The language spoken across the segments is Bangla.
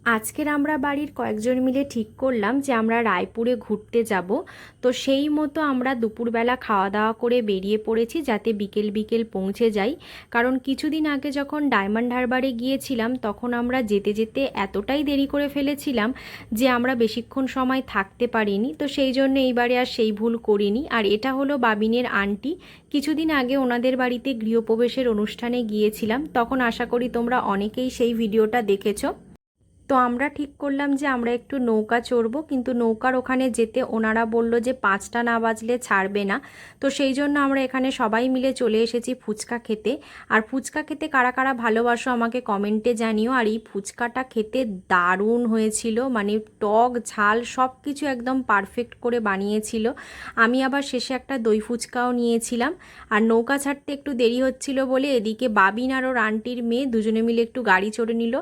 আজকের আমরা বাড়ির কয়েকজন মিলে ঠিক করলাম যে আমরা রায়পুরে ঘুরতে যাব। তো সেই মতো আমরা দুপুরবেলা খাওয়া দাওয়া করে বেরিয়ে পড়েছি যাতে বিকেল বিকেল পৌঁছে যাই। কারণ কিছুদিন আগে যখন ডায়মন্ড হারবারে গিয়েছিলাম তখন আমরা যেতে যেতে এতটাই দেরি করে ফেলেছিলাম যে আমরা বেশিক্ষণ সময় থাকতে পারিনি। তো সেই জন্য এইবারে আর সেই ভুল করিনি। আর এটা হলো বাবিনের আন্টি। কিছুদিন আগে ওনাদের বাড়িতে গৃহপ্রবেশের অনুষ্ঠানে গিয়েছিলাম, তখন আশা করি তোমরা অনেকেই সেই ভিডিওটা দেখেছো। তো আমরা ঠিক করলাম যে আমরা একটু নৌকা চড়বো, কিন্তু নৌকার ওখানে যেতে ওনারা বলল যে 5টা না বাজলে ছাড়বে না। তো সেই জন্য আমরা এখানে সবাই মিলে চলে এসেছি ফুচকা খেতে। আর ফুচকা খেতে কারা কারা ভালোবাসো আমাকে কমেন্টে জানিও। আর এই ফুচকাটা খেতে দারুণ হয়েছিল, মানে টক ঝাল সব কিছু একদম পারফেক্ট করে বানিয়েছিল। আমি আবার শেষে একটা দই ফুচকাও নিয়েছিলাম। আর নৌকা ছাড়তে একটু দেরি হচ্ছিল বলে এদিকে বাবিন আর ওর আন্টির মেয়ে দুজনে মিলে একটু গাড়ি চড়ে নিল।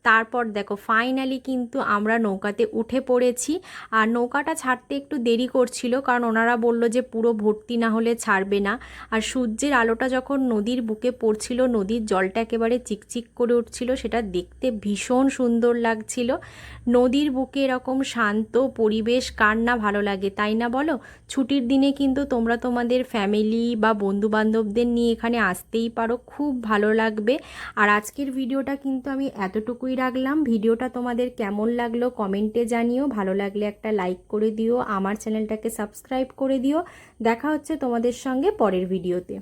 তারপর দেখো ফাইনালি কিন্তু আমরা নৌকাতে উঠে পড়েছি। আর নৌকাটা ছাড়তে একটু দেরি করছিল কারণ ওনারা বলল যে পুরো ভর্তি না হলে ছাড়বে না। আর সূর্যের আলোটা যখন নদীর বুকে পড়ছিল, নদীর জলটা একেবারে চিকচিক করে উঠছিল, সেটা দেখতে ভীষণ সুন্দর লাগছিল। নদীর বুকে এরকম শান্ত পরিবেশ কার না ভালো লাগে, তাই না বলো? ছুটির দিনে কিন্তু তোমরা তোমাদের ফ্যামিলি বা বন্ধু বান্ধবদের নিয়ে এখানে আসতেই পারো, খুব ভালো লাগবে। আর আজকের ভিডিওটা কিন্তু আমি এতটুকুই রাখলাম। ভিডিওটা তোমাদের কেমন লাগলো কমেন্টে জানিও। ভালো লাগলে একটা লাইক করে দিও, আমার চ্যানেলটাকে সাবস্ক্রাইব করে দিও। দেখা হচ্ছে তোমাদের সঙ্গে পরের ভিডিওতে।